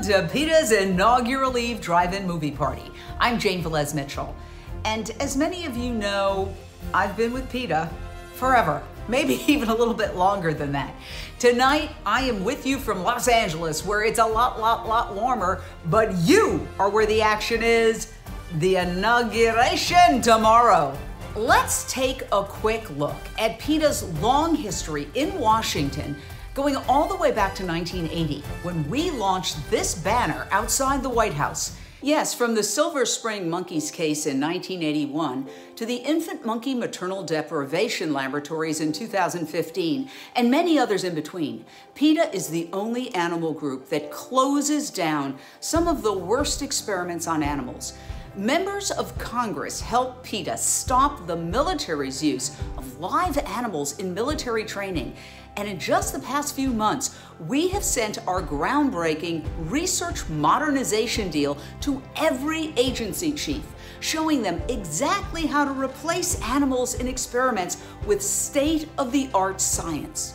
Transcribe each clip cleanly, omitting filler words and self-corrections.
to PETA's Inaugural Eve Drive-In Movie Party. I'm Jane Velez-Mitchell. And as many of you know, I've been with PETA forever, maybe even a little bit longer than that. Tonight, I am with you from Los Angeles, where it's a lot warmer, but you are where the action is, the inauguration tomorrow. Let's take a quick look at PETA's long history in Washington, going all the way back to 1980, when we launched this banner outside the White House. Yes, from the Silver Spring Monkeys case in 1981 to the infant monkey maternal deprivation laboratories in 2015, and many others in between, PETA is the only animal group that closes down some of the worst experiments on animals. Members of Congress helped PETA stop the military's use of live animals in military training. And in just the past few months, we have sent our groundbreaking research modernization deal to every agency chief, showing them exactly how to replace animals in experiments with state-of-the-art science.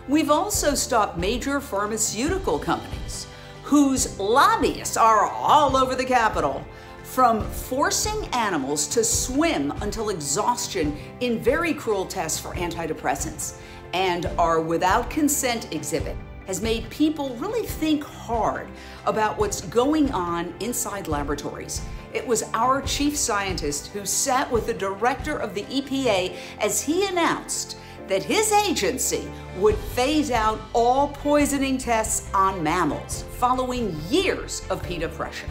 We've also stopped major pharmaceutical companies, whose lobbyists are all over the Capitol, from forcing animals to swim until exhaustion in very cruel tests for antidepressants. And our without consent exhibit has made people really think hard about what's going on inside laboratories. It was our chief scientist who sat with the director of the EPA as he announced that his agency would phase out all poisoning tests on mammals following years of PETA pressure.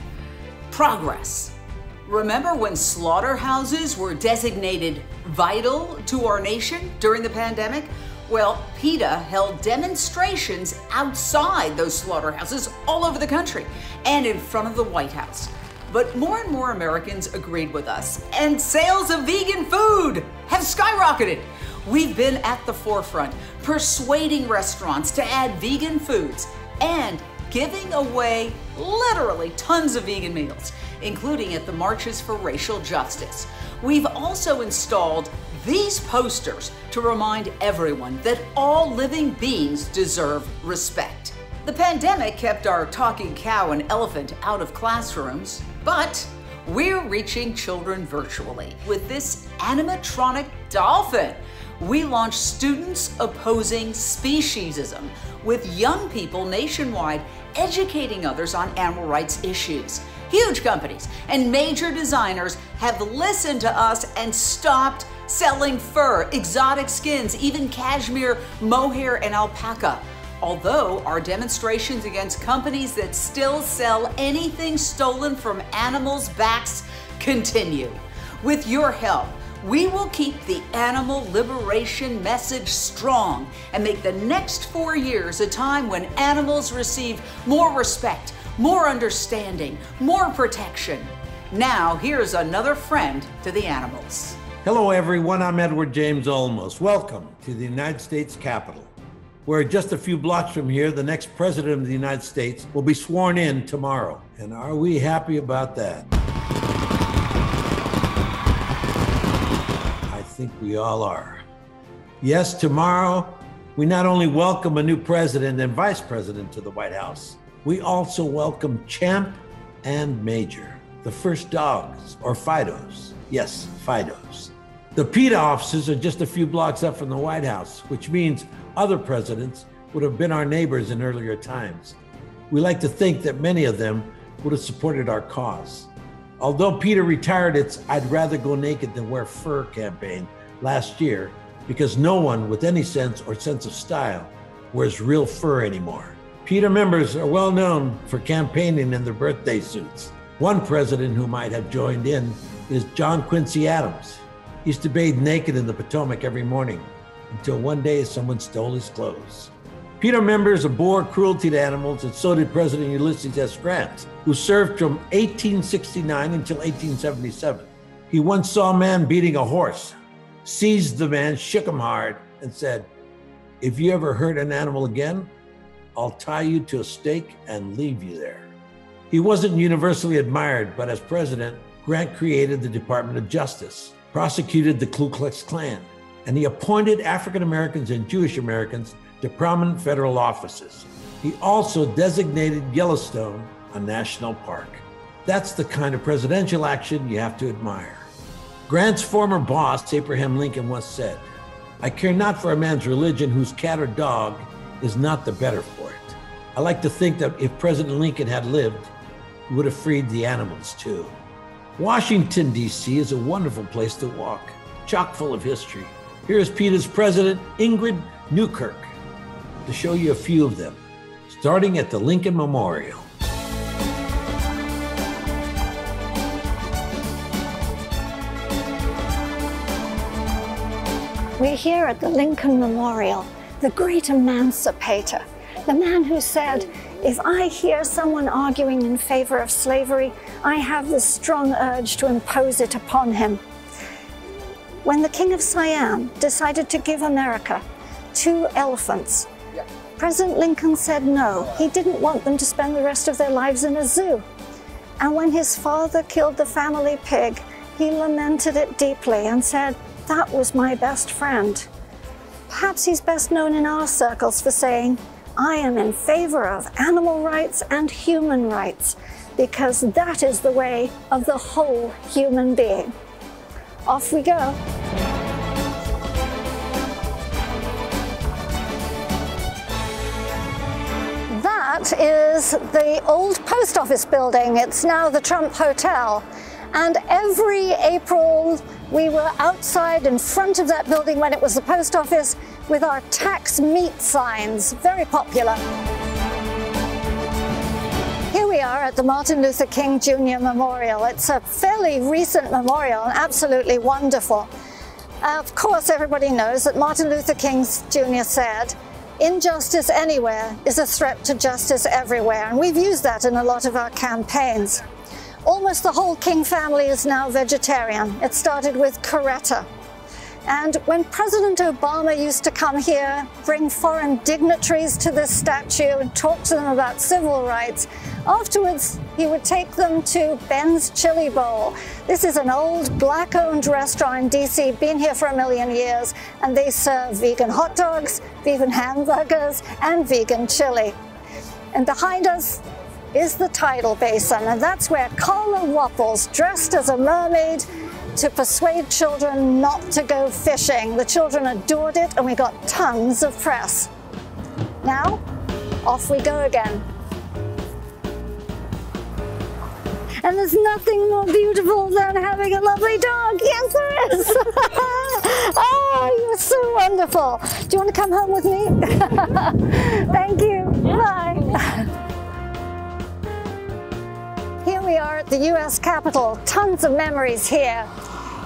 Progress. Remember when slaughterhouses were designated vital to our nation during the pandemic? Well, PETA held demonstrations outside those slaughterhouses all over the country and in front of the White House. But more and more Americans agreed with us, and sales of vegan food have skyrocketed. We've been at the forefront, persuading restaurants to add vegan foods and giving away literally tons of vegan meals, including at the Marches for Racial Justice. We've also installed these posters to remind everyone that all living beings deserve respect. The pandemic kept our talking cow and elephant out of classrooms, but we're reaching children virtually with this animatronic dolphin. We launched Students Opposing Speciesism with young people nationwide educating others on animal rights issues. Huge companies and major designers have listened to us and stopped selling fur, exotic skins, even cashmere, mohair, and alpaca. Although our demonstrations against companies that still sell anything stolen from animals' backs continue. With your help, we will keep the animal liberation message strong and make the next 4 years a time when animals receive more respect, more understanding, more protection. Now, here's another friend to the animals. Hello, everyone. I'm Edward James Olmos. Welcome to the United States Capitol, where just a few blocks from here, the next president of the United States will be sworn in tomorrow. And are we happy about that? I think we all are. Yes, tomorrow, we not only welcome a new president and vice president to the White House, we also welcome Champ and Major, the first dogs, or FIDOs. Yes, FIDOs. The PETA offices are just a few blocks up from the White House, which means other presidents would have been our neighbors in earlier times. We like to think that many of them would have supported our cause. Although PETA retired its I'd rather go naked than wear fur campaign last year, because no one with any sense or sense of style wears real fur anymore. PETA members are well known for campaigning in their birthday suits. One president who might have joined in is John Quincy Adams. He used to bathe naked in the Potomac every morning until one day someone stole his clothes. PETA members abhor cruelty to animals, and so did President Ulysses S. Grant, who served from 1869 until 1877. He once saw a man beating a horse, seized the man, shook him hard, and said, "If you ever hurt an animal again, I'll tie you to a stake and leave you there." He wasn't universally admired, but as president, Grant created the Department of Justice, prosecuted the Ku Klux Klan, and he appointed African Americans and Jewish Americans to prominent federal offices. He also designated Yellowstone a national park. That's the kind of presidential action you have to admire. Grant's former boss, Abraham Lincoln, once said, "I care not for a man's religion whose cat or dog is not the better for it." I like to think that if President Lincoln had lived, he would have freed the animals too. Washington, D.C. is a wonderful place to walk, chock full of history. Here is PETA's president, Ingrid Newkirk, to show you a few of them, starting at the Lincoln Memorial. We're here at the Lincoln Memorial, the great emancipator, the man who said, "If I hear someone arguing in favor of slavery, I have the strong urge to impose it upon him." When the King of Siam decided to give America 2 elephants, President Lincoln said no. He didn't want them to spend the rest of their lives in a zoo. And when his father killed the family pig, he lamented it deeply and said, "That was my best friend." Perhaps he's best known in our circles for saying, "I am in favor of animal rights and human rights, because that is the way of the whole human being." Off we go. That is the old post office building. It's now the Trump Hotel. And every April, we were outside in front of that building when it was the post office with our tax meat signs, very popular. Here we are at the Martin Luther King Jr. Memorial. It's a fairly recent memorial and absolutely wonderful. Of course, everybody knows that Martin Luther King Jr. said, "Injustice anywhere is a threat to justice everywhere." And we've used that in a lot of our campaigns. Almost the whole King family is now vegetarian. It started with Coretta. And when President Obama used to come here, bring foreign dignitaries to this statue and talk to them about civil rights, afterwards he would take them to Ben's Chili Bowl. This is an old black-owned restaurant in DC, been here for 1,000,000 years, and they serve vegan hot dogs, vegan hamburgers, and vegan chili. And behind us is the tidal basin, and that's where Carla Wapples, dressed as a mermaid, to persuade children not to go fishing. The children adored it, and we got tons of press. Now, off we go again. And there's nothing more beautiful than having a lovely dog. Yes, there is. Oh, you're so wonderful. Do you want to come home with me? Thank you. Bye. Here we are at the US Capitol. Tons of memories here.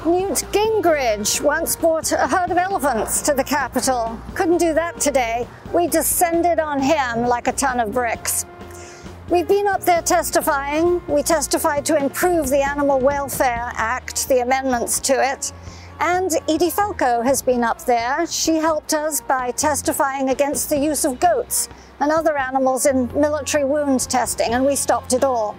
Newt Gingrich once brought a herd of elephants to the Capitol. Couldn't do that today. We descended on him like a ton of bricks. We've been up there testifying. We testified to improve the Animal Welfare Act, the amendments to it. And Edie Falco has been up there. She helped us by testifying against the use of goats and other animals in military wound testing, and we stopped it all.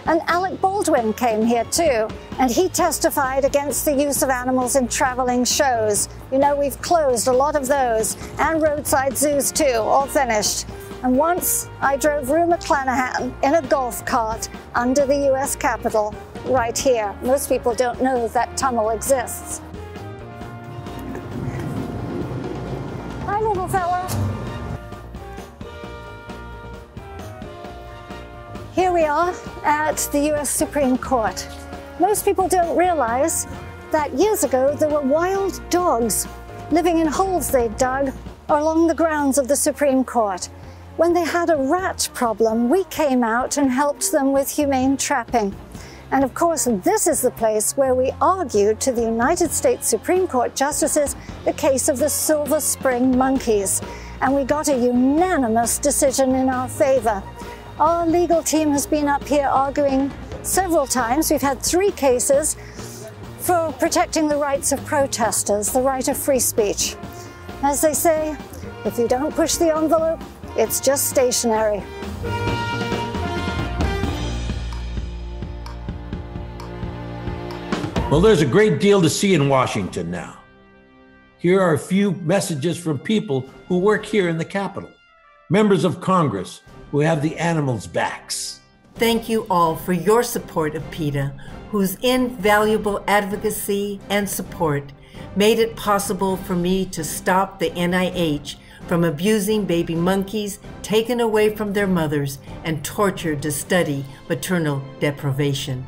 And Alec Baldwin came here too, and he testified against the use of animals in traveling shows. You know, we've closed a lot of those, and roadside zoos too, all finished. And once I drove Rue McClanahan in a golf cart under the US Capitol, right here. Most people don't know that tunnel exists. Hi, little fella. Here we are at the US Supreme Court. Most people don't realize that years ago there were wild dogs living in holes they'd dug along the grounds of the Supreme Court. When they had a rat problem, we came out and helped them with humane trapping. And of course, this is the place where we argued to the United States Supreme Court justices the case of the Silver Spring monkeys. And we got a unanimous decision in our favor. Our legal team has been up here arguing several times. We've had 3 cases for protecting the rights of protesters, the right of free speech. As they say, if you don't push the envelope, it's just stationary. Well, there's a great deal to see in Washington now. Here are a few messages from people who work here in the Capitol. Members of Congress who have the animals' backs. Thank you all for your support of PETA, whose invaluable advocacy and support made it possible for me to stop the NIH from abusing baby monkeys taken away from their mothers and tortured to study maternal deprivation,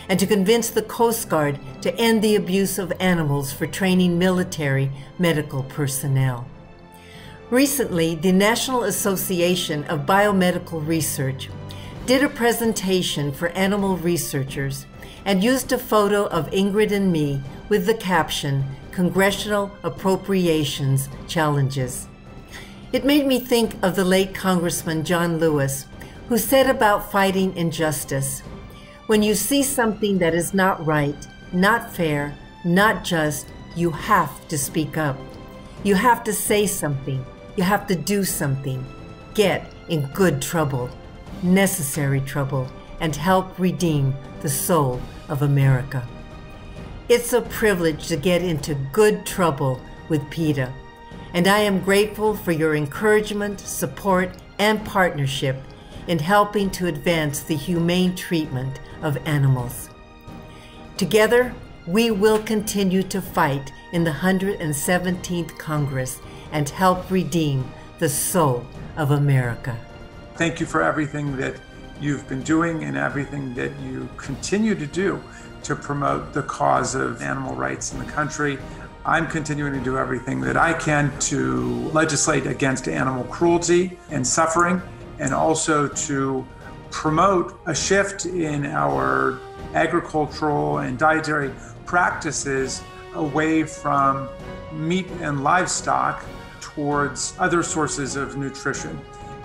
and to convince the Coast Guard to end the abuse of animals for training military medical personnel. Recently, the National Association of Biomedical Research did a presentation for animal researchers and used a photo of Ingrid and me with the caption, "Congressional Appropriations Challenges." It made me think of the late Congressman John Lewis, who said about fighting injustice, "When you see something that is not right, not fair, not just, you have to speak up. You have to say something. You have to do something. Get in good trouble, necessary trouble, and help redeem the soul of America." It's a privilege to get into good trouble with PETA, and I am grateful for your encouragement, support, and partnership in helping to advance the humane treatment of animals. Together, we will continue to fight in the 117th Congress and help redeem the soul of America. Thank you for everything that you've been doing and everything that you continue to do to promote the cause of animal rights in the country. I'm continuing to do everything that I can to legislate against animal cruelty and suffering, and also to promote a shift in our agricultural and dietary practices away from meat and livestock towards other sources of nutrition.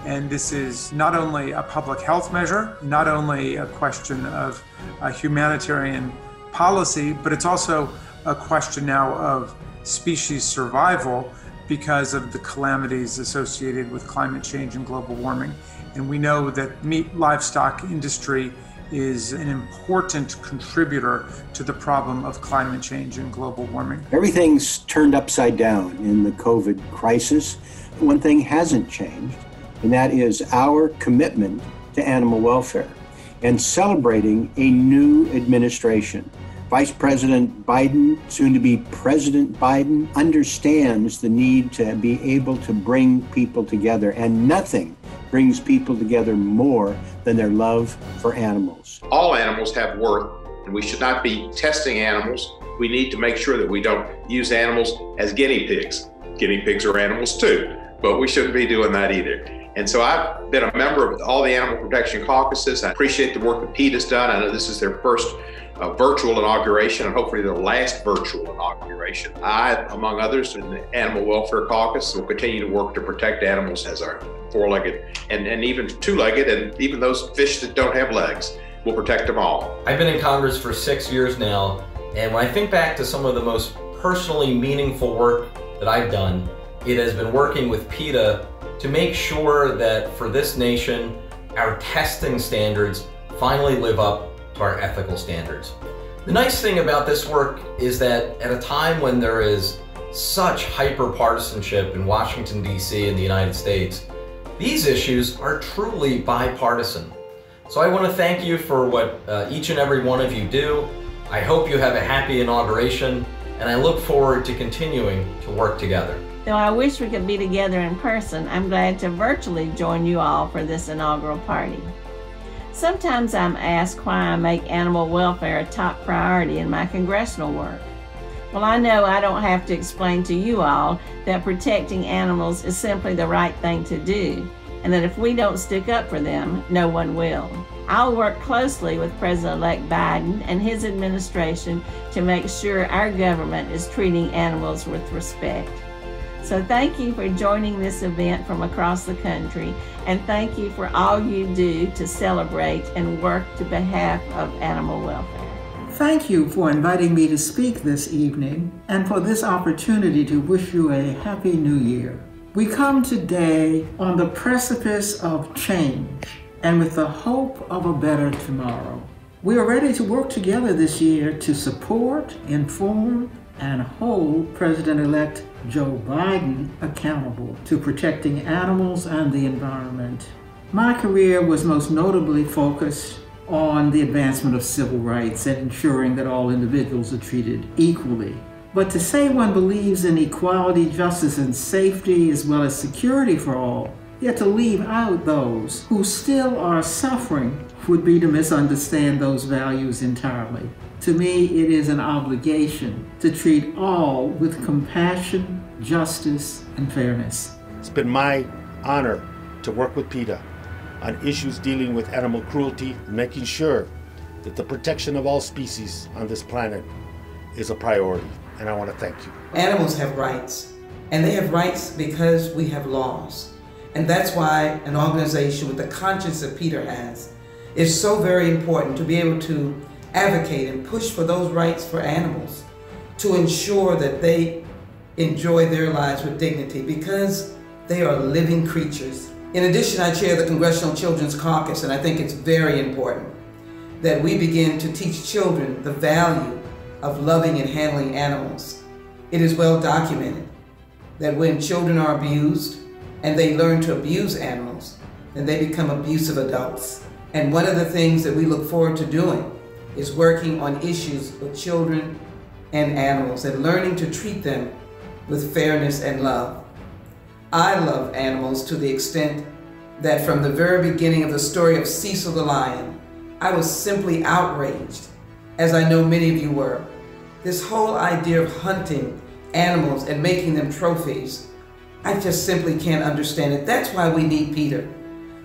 And this is not only a public health measure, not only a question of a humanitarian policy, but it's also a question now of species survival because of the calamities associated with climate change and global warming. And we know that meat livestock industry is an important contributor to the problem of climate change and global warming. Everything's turned upside down in the COVID crisis. One thing hasn't changed, and that is our commitment to animal welfare and celebrating a new administration. Vice President Biden, soon to be President Biden, understands the need to be able to bring people together, and nothing brings people together more than their love for animals. All animals have worth, and we should not be testing animals. We need to make sure that we don't use animals as guinea pigs. Guinea pigs are animals too, but we shouldn't be doing that either. And so I've been a member of all the animal protection caucuses. I appreciate the work that PETA's done. I know this is their first virtual inauguration, and hopefully the last virtual inauguration. I, among others, in the Animal Welfare Caucus, will continue to work to protect animals as our four-legged and even two-legged, and even those fish that don't have legs. We'll protect them all. I've been in Congress for 6 years now, and when I think back to some of the most personally meaningful work that I've done, it has been working with PETA to make sure that for this nation, our testing standards finally live up to our ethical standards. The nice thing about this work is that at a time when there is such hyper-partisanship in Washington, D.C. and the United States, these issues are truly bipartisan. So I want to thank you for what each and every one of you do. I hope you have a happy inauguration, and I look forward to continuing to work together. Though I wish we could be together in person, I'm glad to virtually join you all for this inaugural party. Sometimes I'm asked why I make animal welfare a top priority in my congressional work. Well, I know I don't have to explain to you all that protecting animals is simply the right thing to do, and that if we don't stick up for them, no one will. I'll work closely with President-elect Biden and his administration to make sure our government is treating animals with respect. So thank you for joining this event from across the country, and thank you for all you do to celebrate and work to behalf of animal welfare. Thank you for inviting me to speak this evening and for this opportunity to wish you a Happy New Year. We come today on the precipice of change and with the hope of a better tomorrow. We are ready to work together this year to support, inform, and hold President-elect Joe Biden accountable to protecting animals and the environment. My career was most notably focused on the advancement of civil rights and ensuring that all individuals are treated equally. But to say one believes in equality, justice, and safety, as well as security for all, yet to leave out those who still are suffering, would be to misunderstand those values entirely. To me, it is an obligation to treat all with compassion, justice, and fairness. It's been my honor to work with PETA on issues dealing with animal cruelty and making sure that the protection of all species on this planet is a priority, and I want to thank you. Animals have rights, and they have rights because we have laws. And that's why an organization with the conscience that PETA has is so very important, to be able to advocate and push for those rights for animals, to ensure that they enjoy their lives with dignity, because they are living creatures. In addition, I chair the Congressional Children's Caucus, and I think it's very important that we begin to teach children the value of loving and handling animals. It is well documented that when children are abused and they learn to abuse animals, then they become abusive adults. And one of the things that we look forward to doing is working on issues with children and animals and learning to treat them with fairness and love. I love animals to the extent that from the very beginning of the story of Cecil the lion, I was simply outraged, as I know many of you were. This whole idea of hunting animals and making them trophies, I just simply can't understand it. That's why we need PETA.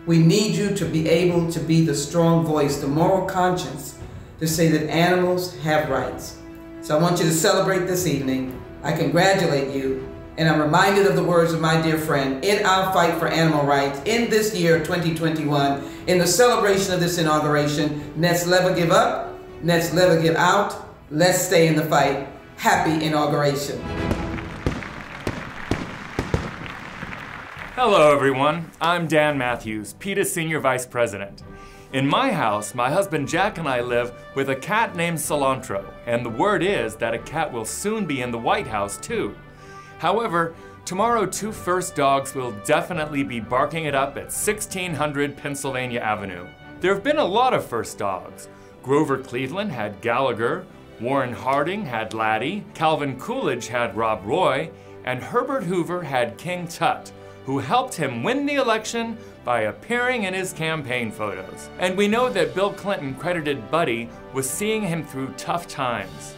We need you to be able to be the strong voice, the moral conscience, to say that animals have rights. So I want you to celebrate this evening. I congratulate you, and I'm reminded of the words of my dear friend, in our fight for animal rights, in this year 2021, in the celebration of this inauguration, let's never give up, let's never give out, let's stay in the fight. Happy inauguration. Hello everyone, I'm Dan Mathews, PETA's Senior Vice President. In my house, my husband Jack and I live with a cat named Cilantro, and the word is that a cat will soon be in the White House too. However, tomorrow 2 first dogs will definitely be barking it up at 1600 Pennsylvania Avenue. There have been a lot of first dogs. Grover Cleveland had Gallagher, Warren Harding had Laddie, Calvin Coolidge had Rob Roy, and Herbert Hoover had King Tut, who helped him win the election by appearing in his campaign photos. And we know that Bill Clinton credited Buddy with seeing him through tough times.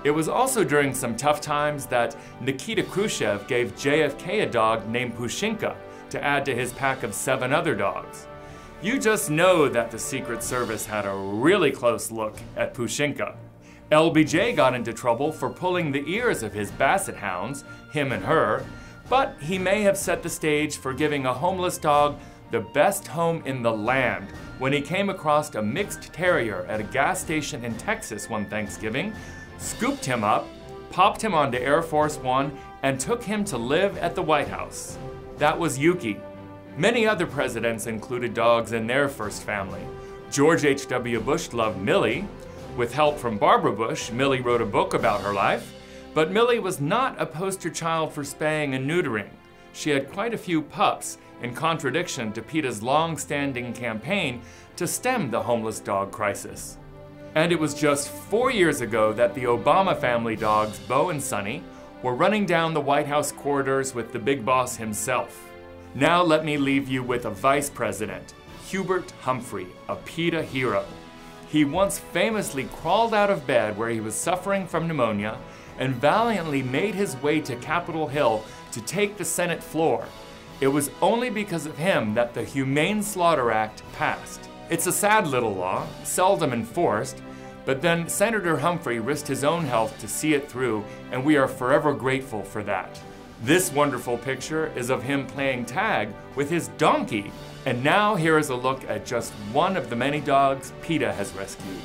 It was also during some tough times that Nikita Khrushchev gave JFK a dog named Pushinka to add to his pack of 7 other dogs. You just know that the Secret Service had a really close look at Pushinka. LBJ got into trouble for pulling the ears of his basset hounds, him and her, but he may have set the stage for giving a homeless dog the best home in the land when he came across a mixed terrier at a gas station in Texas one Thanksgiving, scooped him up, popped him onto Air Force One, and took him to live at the White House. That was Yuki. Many other presidents included dogs in their first family. George H.W. Bush loved Millie. With help from Barbara Bush, Millie wrote a book about her life. But Millie was not a poster child for spaying and neutering. She had quite a few pups, in contradiction to PETA's long-standing campaign to stem the homeless dog crisis. And it was just 4 years ago that the Obama family dogs, Bo and Sonny, were running down the White House corridors with the big boss himself. Now let me leave you with a vice president, Hubert Humphrey, a PETA hero. He once famously crawled out of bed where he was suffering from pneumonia and valiantly made his way to Capitol Hill to take the Senate floor. It was only because of him that the Humane Slaughter Act passed. It's a sad little law, seldom enforced, but then Senator Humphrey risked his own health to see it through, and we are forever grateful for that. This wonderful picture is of him playing tag with his donkey, and now here is a look at just one of the many dogs PETA has rescued.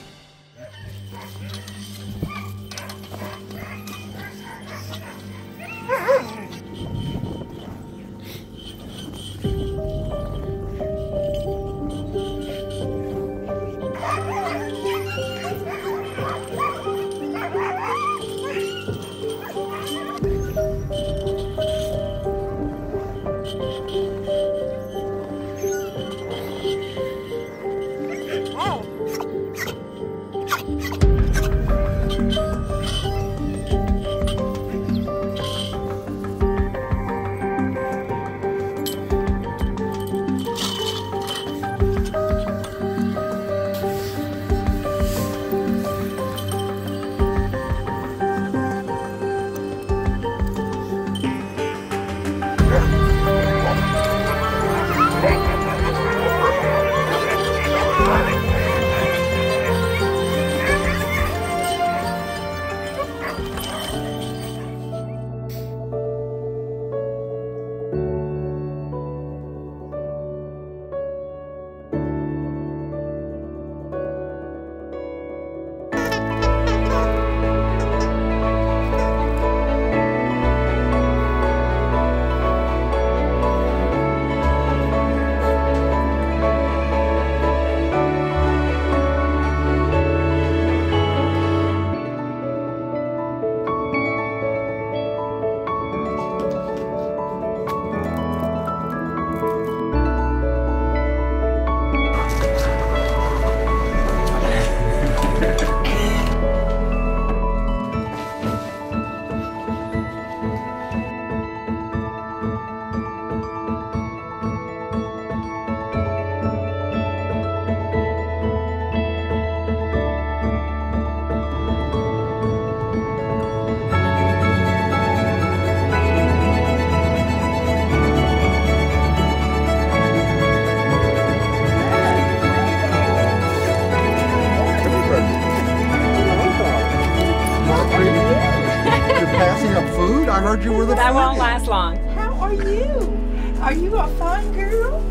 mood? I heard you were the That won't funniest. last long. How are you? Are you a fun girl?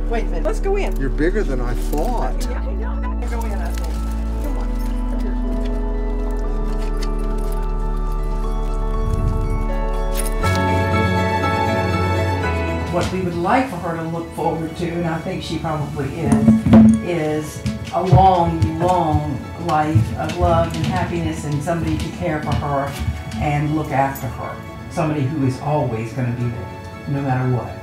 Wait a minute, let's go in. You're bigger than I thought. Yeah, I know. Go in, I think. Come on. What we would like for her to look forward to, and I think she probably is a long, long life of love and happiness and somebody to care for her and look after her. Somebody who is always going to be there, no matter what.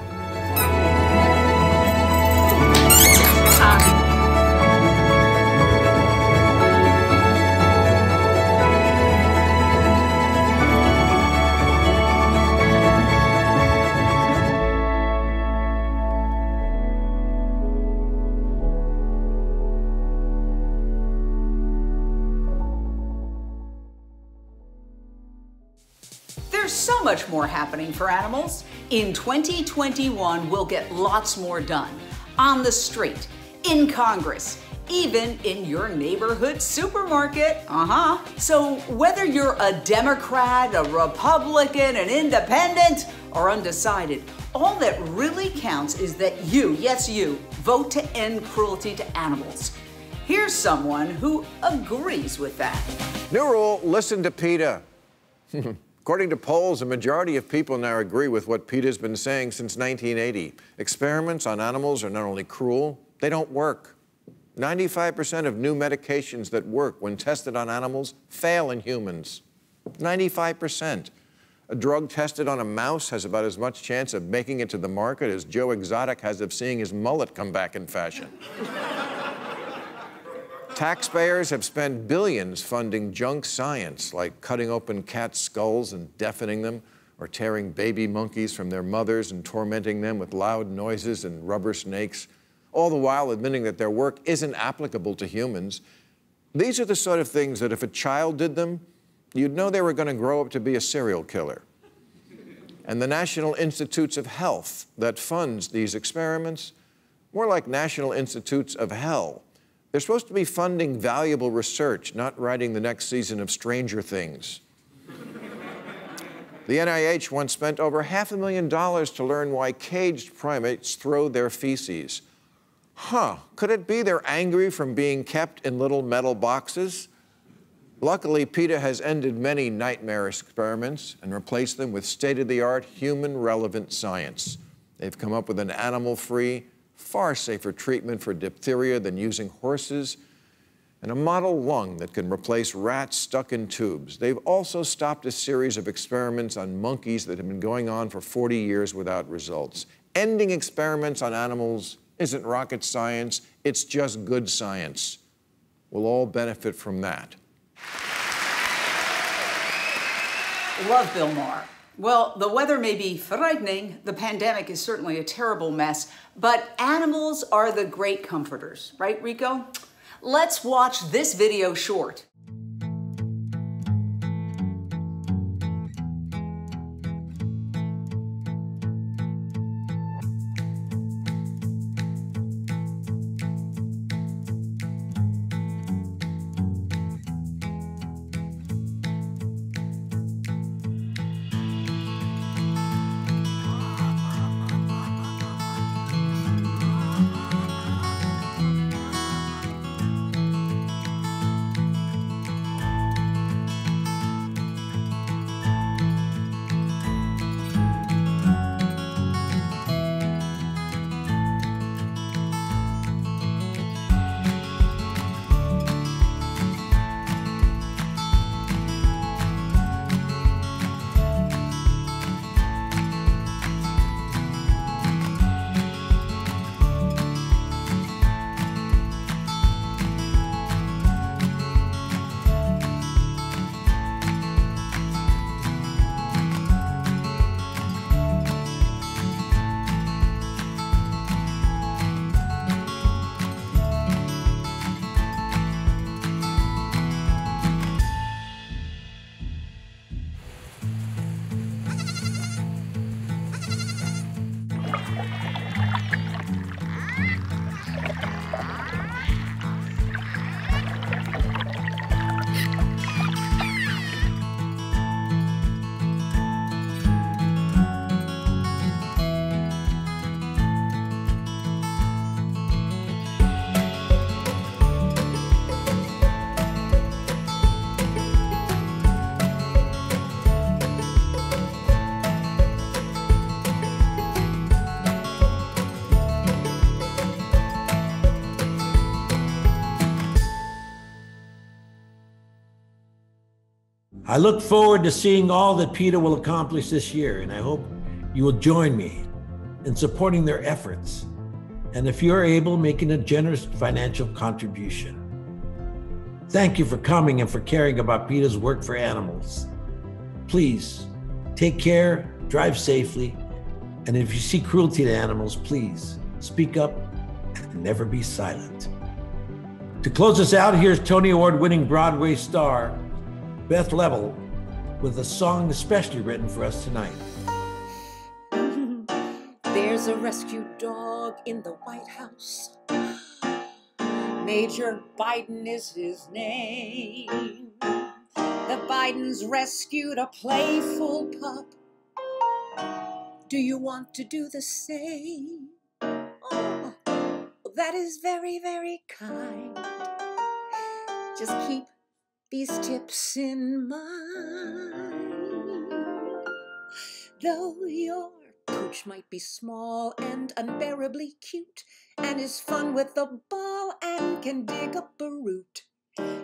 There's so much more happening for animals. In 2021, we'll get lots more done. On the street, in Congress, even in your neighborhood supermarket. So whether you're a Democrat, a Republican, an independent, or undecided, all that really counts is that you, yes you, vote to end cruelty to animals. Here's someone who agrees with that. New rule, listen to PETA. According to polls, a majority of people now agree with what PETA's been saying since 1980. Experiments on animals are not only cruel, they don't work. 95% of new medications that work when tested on animals fail in humans. 95%. A drug tested on a mouse has about as much chance of making it to the market as Joe Exotic has of seeing his mullet come back in fashion. Taxpayers have spent billions funding junk science, like cutting open cats' skulls and deafening them, or tearing baby monkeys from their mothers and tormenting them with loud noises and rubber snakes, all the while admitting that their work isn't applicable to humans. These are the sort of things that if a child did them, you'd know they were going to grow up to be a serial killer. And the National Institutes of Health that funds these experiments, more like National Institutes of Hell. They're supposed to be funding valuable research, not writing the next season of Stranger Things. The NIH once spent over $500,000 to learn why caged primates throw their feces. Could it be they're angry from being kept in little metal boxes? Luckily, PETA has ended many nightmare experiments and replaced them with state-of-the-art, human-relevant science. They've come up with an animal-free, far safer treatment for diphtheria than using horses, and a model lung that can replace rats stuck in tubes. They've also stopped a series of experiments on monkeys that have been going on for 40 years without results. Ending experiments on animals isn't rocket science, it's just good science. We'll all benefit from that. Love Bill Maher. Well, the weather may be frightening, the pandemic is certainly a terrible mess, but animals are the great comforters, right, Rico? Let's watch this video short. I look forward to seeing all that PETA will accomplish this year, and I hope you will join me in supporting their efforts, and if you're able, making a generous financial contribution. Thank you for coming and for caring about PETA's work for animals. Please take care, drive safely, and if you see cruelty to animals, please speak up and never be silent. To close us out, here's Tony Award-winning Broadway star Beth Leavel with a song especially written for us tonight. There's a rescue dog in the White House. Major Biden is his name. The Bidens rescued a playful pup. Do you want to do the same? Oh, that is very, very kind. Just keep these tips in mind. Though your pooch might be small and unbearably cute, and is fun with a ball and can dig up a root,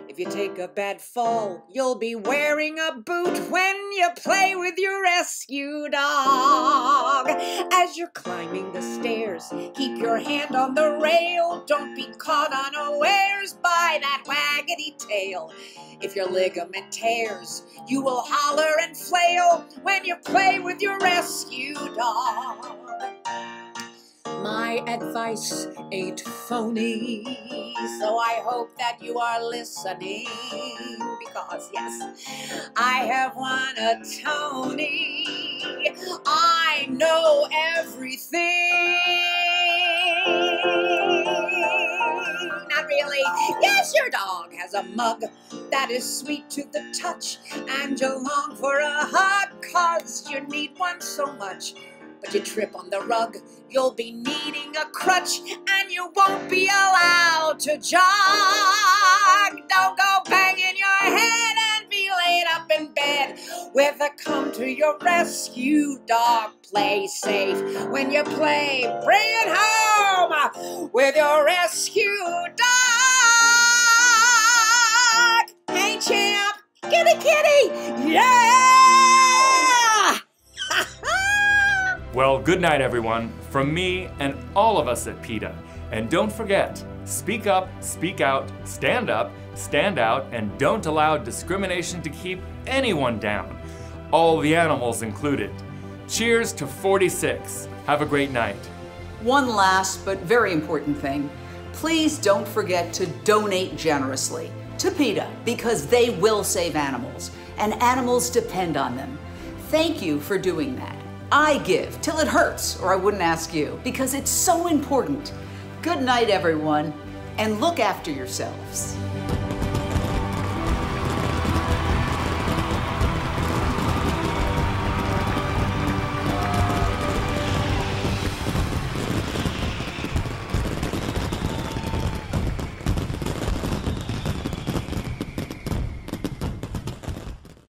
if you take a bad fall, you'll be wearing a boot when you play with your rescue dog. As you're climbing the stairs, keep your hand on the rail. Don't be caught unawares by that waggedy tail. If your ligament tears, you will holler and flail when you play with your rescue dog. My advice ain't phony, so I hope that you are listening, because yes, I have won a Tony. I know everything. Not really. Yes, your dog has a mug that is sweet to the touch, and you long for a hug, 'cause you need one so much. But you trip on the rug, you'll be needing a crutch, and you won't be allowed to jog. Don't go banging your head and be laid up in bed with a come to your rescue dog. Play safe when you play, bring it home with your rescue dog. Hey champ, kitty kitty, yeah! Well, good night, everyone, from me and all of us at PETA. And don't forget, speak up, speak out, stand up, stand out, and don't allow discrimination to keep anyone down, all the animals included. Cheers to 46. Have a great night. One last but very important thing. Please don't forget to donate generously to PETA, because they will save animals, and animals depend on them. Thank you for doing that. I give till it hurts, or I wouldn't ask you, because it's so important. Good night, everyone, and look after yourselves.